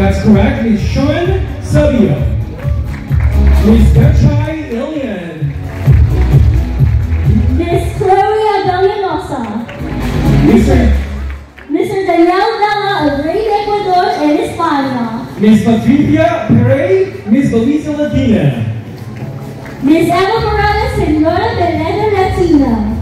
That's correct. Miss Sean Sabio. Miss Gachai Ilian. Miss Chloe Adalianosa. Mr. Daniel Vela of Rey Ecuador and España. Miss Patricia Perey, Miss Luisa Latina. Miss Eva Morales, Senora de Letra Latina.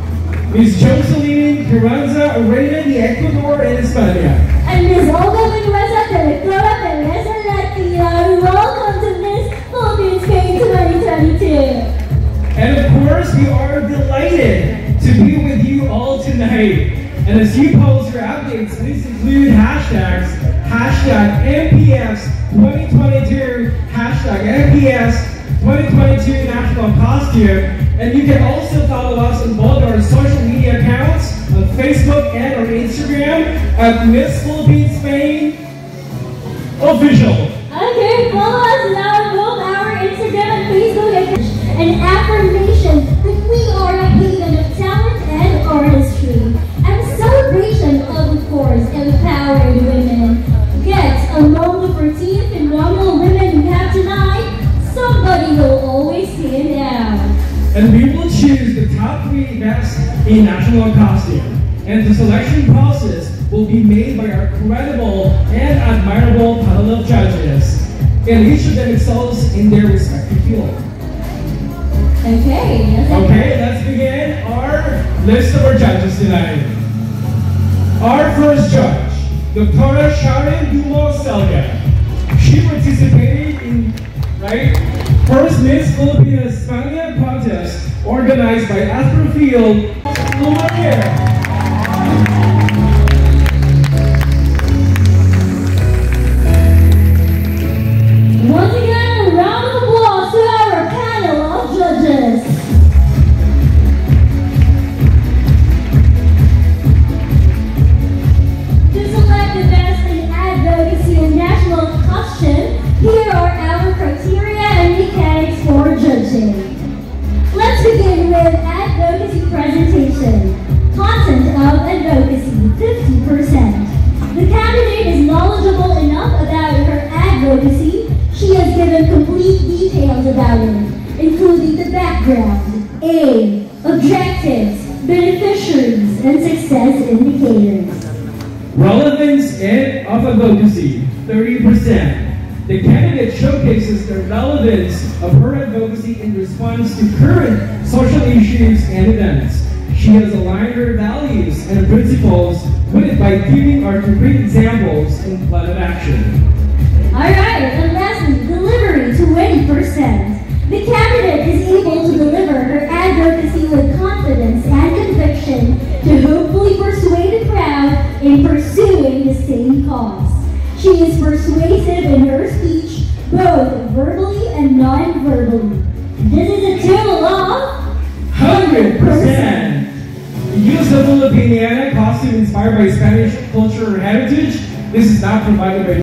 Miss Jocelyn Carranza, Reina de Ecuador and España. And Miss Olga Mendoza, Directora de Letra Latina. Welcome to Miss Philippines Spain 2022. And of course, we are delighted to be with you all tonight. And as you post your updates, please include hashtags, #MPS 2022, #MPS 2022 National Costume. And you can also follow us on both our social media accounts on Facebook and on Instagram at Miss Philippines Spain Official. Okay, follow us now on both our Instagram and Facebook. An affirmation that we are a haven of talent and artistry. And a celebration of course, empowered women. Yet, among the 14 phenomenal women we have tonight, somebody will always stand out. And we will choose the top 3 best in national costume. And the selection process will be made by our credible and admirable panel of judges. And each of them excels in their respective field. Okay, let's begin our list of our judges tonight. Our first judge, Dr. Sharon Dumo Selga. She participated in, First Miss Philippines España contest organized by Astrofield Lumiere. Once again, a round of applause to our panel of judges. To select the best in advocacy and national costume, here are our criteria and mechanics for judging. Let's begin with advocacy presentation. Content of advocacy, 50%. The candidate is knowledgeable enough about her advocacy. She has given complete details about it, including the background, aim, objectives, beneficiaries, and success indicators. Relevance and of advocacy, 30%. The candidate showcases the relevance of her advocacy in response to current social issues and events. She has aligned her values and principles with it by giving our concrete examples and plan of action. Alright, and lastly, delivery, 20%. The candidate is able to deliver her advocacy with confidence and conviction to hopefully persuade the crowd in pursuing the same cause. She is persuasive in her speech, both verbally and non-verbally. This is a total of 100%. Use of Filipiniana costume inspired by Spanish culture or heritage. This is not provided by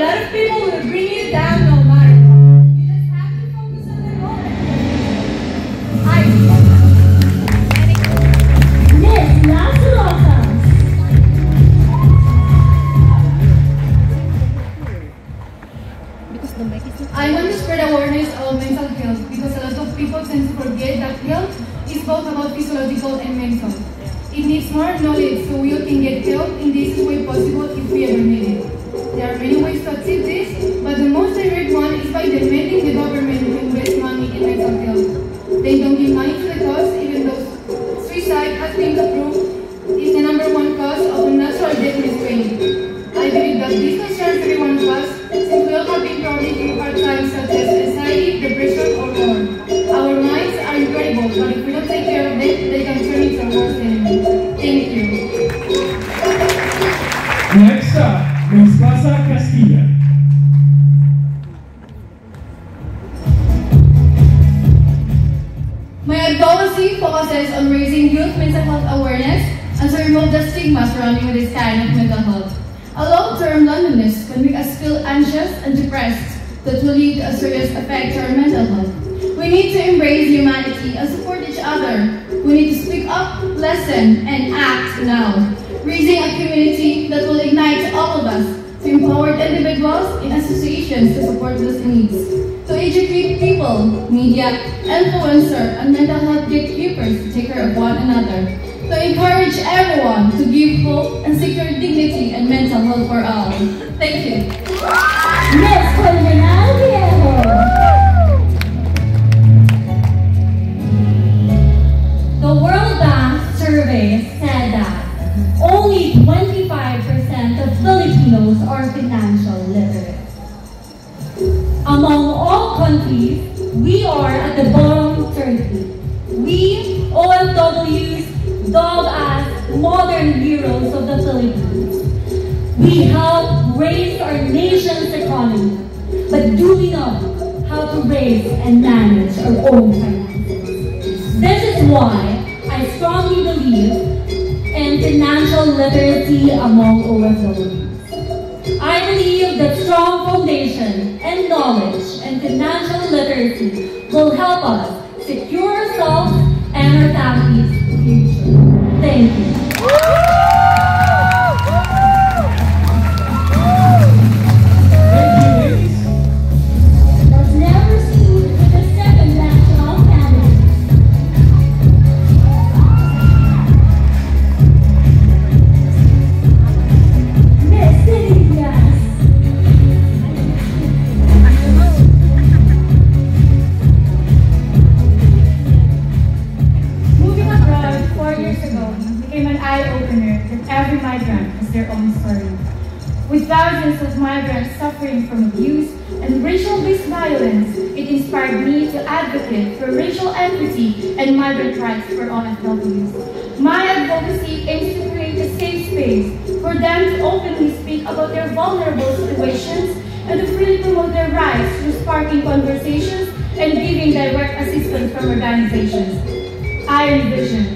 lot of people will bring you down no matter. You just have to focus on the moment. Miss Lazarosa. I want to spread awareness of mental health because a lot of people tend to forget that health is both about physiological and mental. It needs more knowledge so we all can get help in the easiest way possible if we ever need it. There are many ways to achieve this, but the most direct one is by demanding the government to invest money in mental health. They don't give money to the cause, even though suicide has been proved is the #1 cause of unnatural death in Spain. I believe that this concerns every one of us, since we all have been probably through hard times such as anxiety, depression, or more. Our minds are incredible, but if we don't take care of them, they can turn into our worst enemy. Thank you. Next up, Ms. Plaza Castilla. My advocacy focuses on raising youth mental health awareness and to remove the stigma surrounding with this kind of mental health. A long-term loneliness can make us feel anxious and depressed that will lead to a serious effect to our mental health. We need to embrace humanity and support each other. We need to speak up, listen, and act now, raising a community that will ignite all of us to empower individuals in associations to support those needs, to educate people, media, influencers, and mental health gatekeepers to take care of one another, to encourage everyone to give hope and secure dignity and mental health for all. Thank you. Miss Colonel Viejo. The World Bank survey said that only 25% of Filipinos are financial literate. Among all countries, we are at the bottom 30. We, OFWs, dubbed as modern heroes of the Philippines. We help raise our nation's economy, but do we know how to raise and manage our own finances? This is why I strongly believe in financial literacy among OFWs. I believe that strong foundation and knowledge and financial literacy will help us secure ourselves and our families' future. Thank you. Let's now proceed with the second national candidate. Miss Diaz. Moving abroad 4 years ago became an eye-opener that every migrant has their own story. With thousands of migrants suffering from abuse and racial-based violence, it inspired me to advocate for racial equity and migrant rights for all FWs. My advocacy aims to create a safe space for them to openly speak about their vulnerable situations and to freely promote their rights through sparking conversations and giving direct assistance from organizations. I envision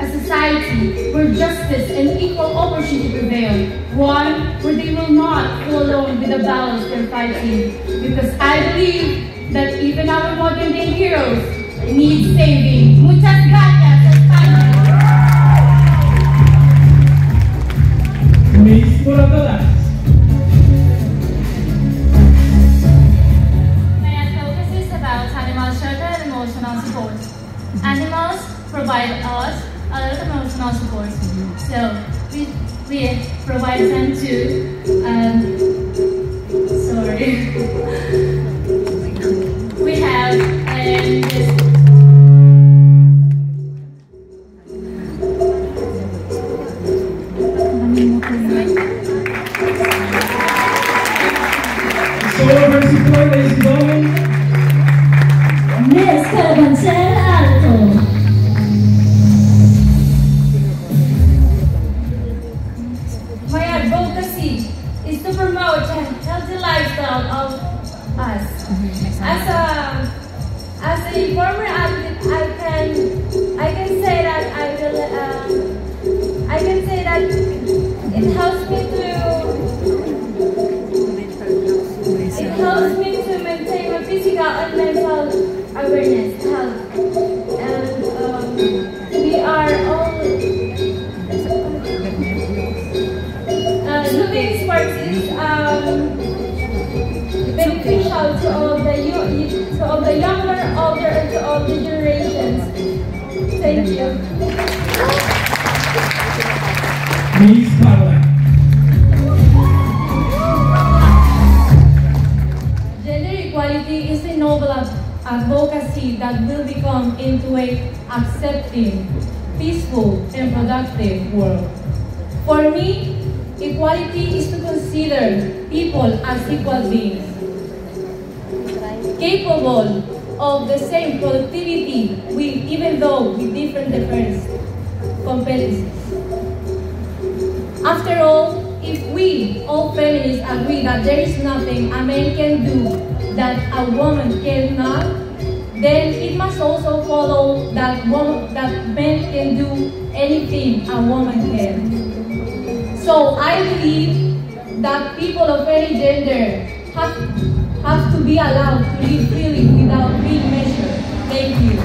a society where justice and equal opportunity prevail, one where they will not go alone with the battles they're fighting, because I believe that even our modern day heroes need saving. Muchas gracias, España. Miss Moratolas. My advocacy is about animal shelter and emotional support. Animals provide us a lot of emotional support. So we provide them to we have this Solo for support, ladies and gentlemen. Miss Carabancel Alto. My advocacy is to promote a healthy lifestyle of us. As a former athlete, I can say that it helps me to the younger, older, and to all the generations. Thank you. Miss Carla. Gender equality is a noble advocacy that will become into a accepting, peaceful, and productive world. For me, equality is to consider people as equal beings, capable of the same productivity even though with different competencies. After all, if we, all feminists, agree that there is nothing a man can do that a woman cannot, then it must also follow that men can do anything a woman can. So I believe that people of any gender have to be allowed to live freely without being measured. Thank you.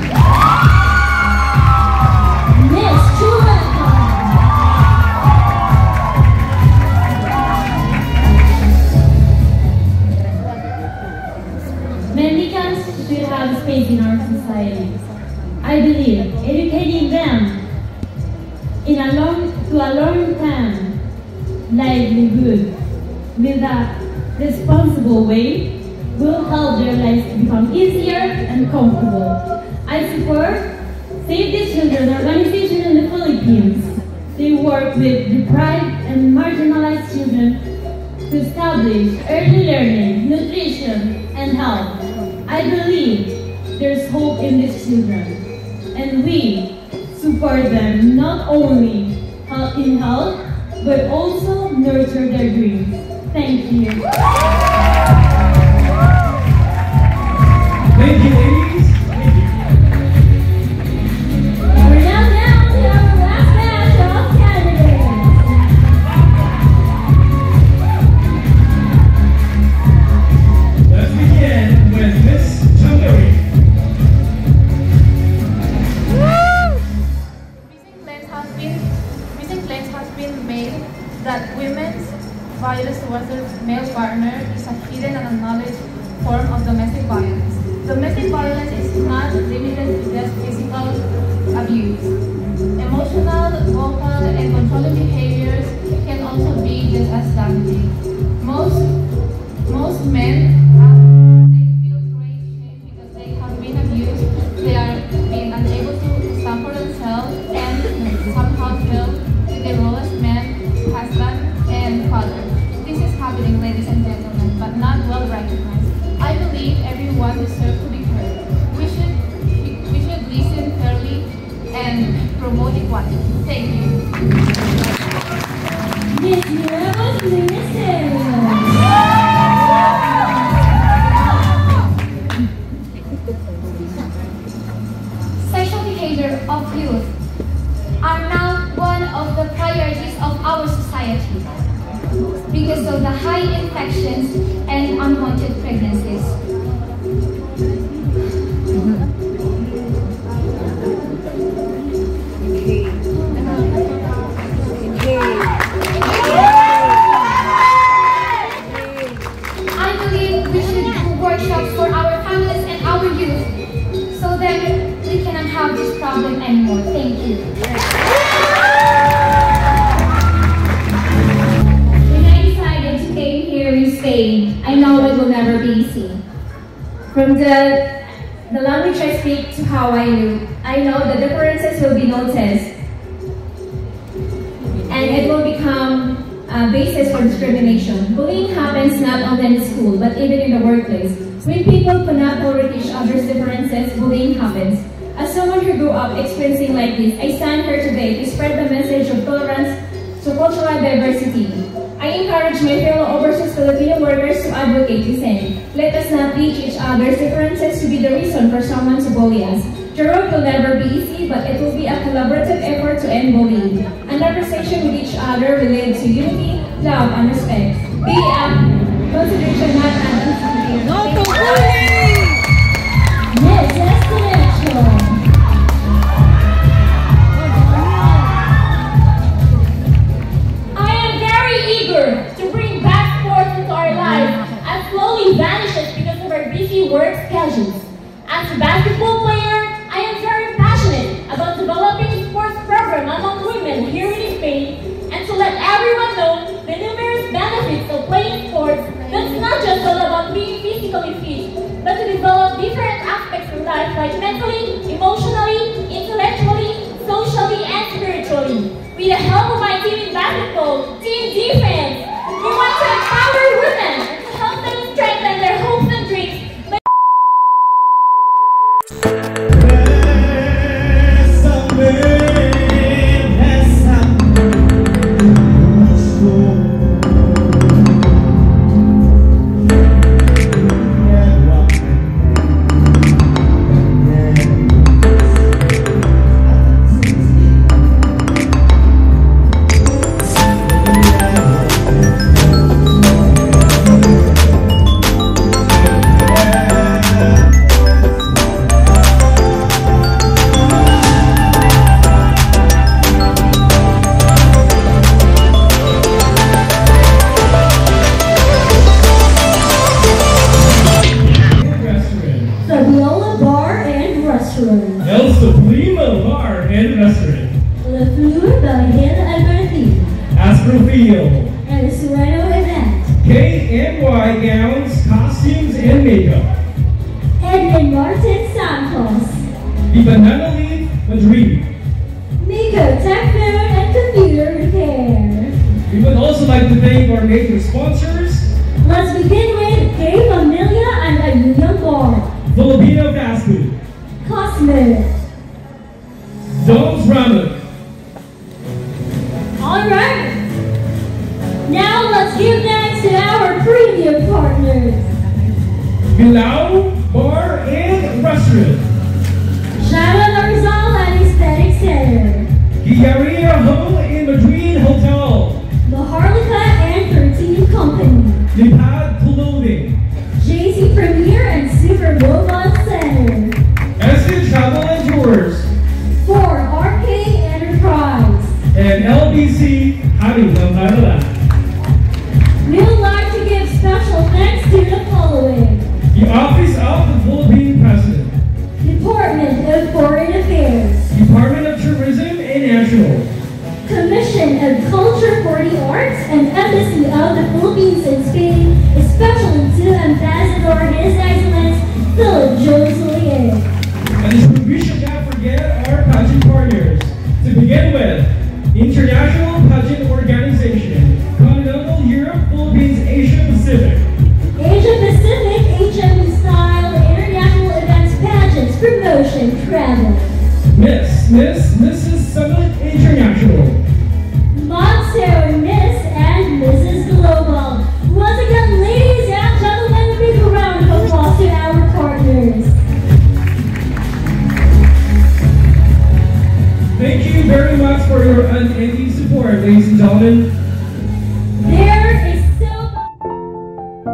Miss Chuleta. Mendicants should have space in our society. I believe educating them to a long-term livelihood with a responsible way will help their lives to become easier and comfortable. I support Save the Children organization in the Philippines. They work with deprived and marginalized children to establish early learning, nutrition, and health. I believe there's hope in these children, and we support them not only in health, but also nurture their dreams. Thank you. Thank you, ladies. Thank you. We're now down to our last batch of candidates. Let's begin with Miss Chungari. Recent claims have been made that women's violence towards their male partner is a hidden and acknowledged form of domestic violence. Domestic violence is not limited to just physical abuse. Emotional, vocal, and controlling behaviors can also be just as damaging. Most men they feel great shame because they have been abused. They are being unable to stand for themselves and somehow feel with their role as man, husband, and father. This is happening, ladies and gentlemen, but not well recognized. I believe everyone deserves to be heard. We should listen fairly and promote equality. Thank you. Miss Nuevos Ministerios. Sexual behavior of youth are now one of the priorities of our society because of the high infections and unwanted pregnancies. I believe we should do workshops for our families and our youth so that we cannot have this problem anymore. Thank you. When I decided to came here in Spain, I know it will never be easy. From the language I speak to how I live, I know the differences will be noticed. And it will become a basis for discrimination. Bullying happens not only in school, but even in the workplace. When people cannot tolerate each other's differences, bullying happens. As someone who grew up experiencing like this, I stand here today to spread the message of tolerance to cultural diversity. I encourage my fellow overseas Filipino workers to advocate the same. Let us not teach each other's differences to be the reason for someone to bully us. The road will never be easy, but it will be a collaborative effort to end bullying. And conversation with each other will lead to unity, love, and respect. Be a consideration, not an institution. No to bullying! Miss Destination. I am very eager to bring back sport into our life as slowly vanishes because of our busy work schedules. As a basketball player, I am very passionate about developing a sports program among women here in Spain and to let everyone know the numerous benefits of playing sports that's not just all about being physically fit, but to develop different aspects of life like mentally, emotionally, intellectually, socially, and spiritually. With the help of my team in basketball, Team Defense, we want to empower women and to help them strengthen their hopes and dreams. Fabiola Bar and Restaurant. El Supremo Bar and Restaurant. La Fleur Bahia Alberti. Astrofield. And the Sereno Event. KNY Gowns, Costumes, and Makeup. Edwin Martin Santos. The Banana Leaf, Madrid. Miko Techno and Computer Repair. We would also like to thank our major sponsors. Let's begin with Gay Familia and Ayuya Bar. Filipino Fast Food. Cosmos. Dom's Ramen. Alright. Now let's give thanks to our premium partners. Bilao Bar and Restaurant. Sharon Arizal and Aesthetic Center. Guillaria Home in Madrid Hotel. The Harlika and 13 Company. Lipad Clothing. JC Premier and Super Mobile Center. Essence Travel and Tours. For Arcade Enterprise. And LBC Honeycomb. We would like to give special thanks to the following. The Office of the Philippine President. Department of Foreign Affairs. Department of Tourism and National. Commission of Culture for the Arts and Embassy of the Philippines in Spain, especially to Ambassador His Excellence Philip Joselier. And we should not forget our pageant partners. To begin with, International Pageant Organization, Continental Europe, Philippines, Asia Pacific. Asia Pacific, HME Style, International Events, Pageants, Promotion, Travel. Mrs. Summit International. Monster, Miss, and Mrs. Global. Once again, ladies and gentlemen, a big round of applause to our partners. Thank you very much for your unending support, ladies and gentlemen. There is so much.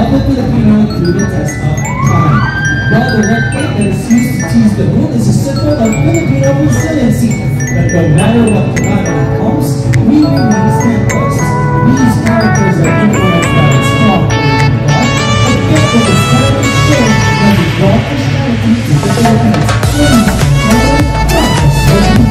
love the Filipino through the test of time. While the red paint that is used to tease the moon is a symbol of Filipino resiliency, that no matter what calamity comes, we remain steadfast. These characters are influenced by a strong belief in God, a gift of the Spanish show that we brought Christianity to the Philippines. Please, Father, help us with you.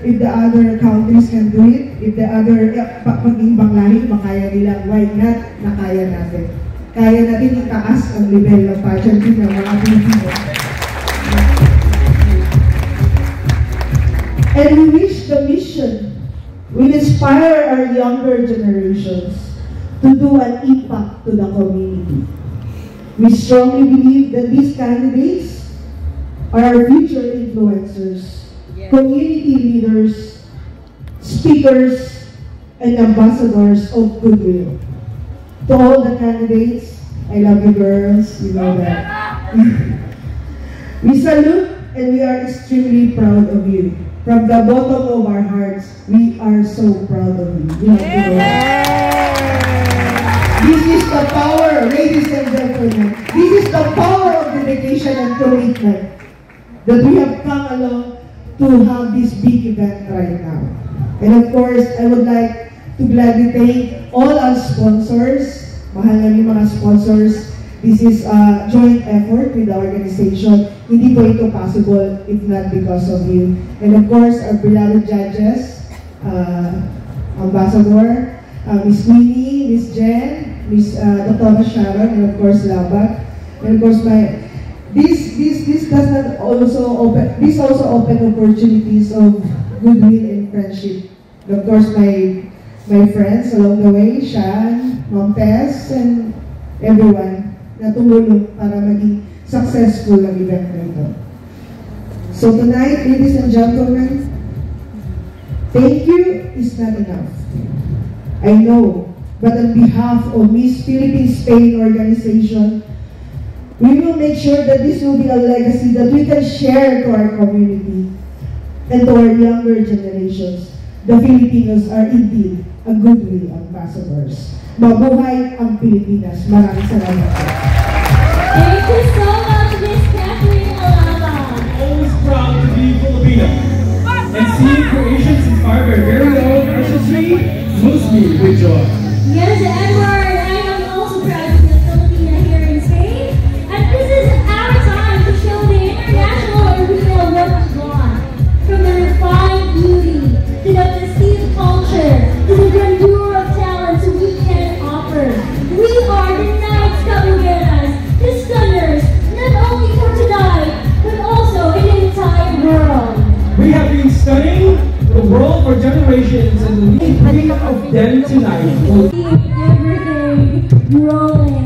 If the other countries can do it, if the other pag-ibang lahi makaya nila, why not nakaya natin? Kaya natin itaas ang level ng pageantry ng mga Pilipino. And we wish the mission will inspire our younger generations to do an impact to the community. We strongly believe that these candidates are our future influencers, community leaders, speakers, and ambassadors of goodwill. To all the candidates, I love you girls, you know that. We salute and we are extremely proud of you. From the bottom of our hearts, we are so proud of you. You have to know. This is the power, ladies and gentlemen. This is the power of dedication and commitment. that we have come along to have this big event right now. And of course, I would like to gladly thank all our sponsors. Mahal namin mga sponsors. This is a joint effort with the organization. Hindi po ito possible if not because of you. And of course, our beloved judges, Ambassador, Miss Winnie, Miss Jen, Miss Dr. Sharon, and of course, Labak. And of course, this does not also open. This also open opportunities of goodwill and friendship. And of course, my friends along the way, Shan, Mom Tess, and everyone na tumulong para maging successful ang event na ito. So tonight, ladies and gentlemen, thank you is not enough. I know, but on behalf of Miss Philippines Spain organization, we will make sure that this will be a legacy that we can share to our community and to our younger generations. The Filipinos are indeed a goodwill ambassadors. Mabuhay ang Pilipinas. Maraming salamat po. Thank you so much, Miss Catherine Alaba. Always proud to be Filipino. And seeing creations inspired by very own artistry moves me with joy. Yes, Edward, I am also proud to be a Filipina here in Spain. And this is our time to show the international and regional work of God. From the refined beauty, to the festive culture, to the grandeur of talents we can offer. We are the Knights Caballeras, the stunners, not only for tonight, but also in the entire world. We have been studying the world for generations, and the three of them tonight will Keep everything rolling.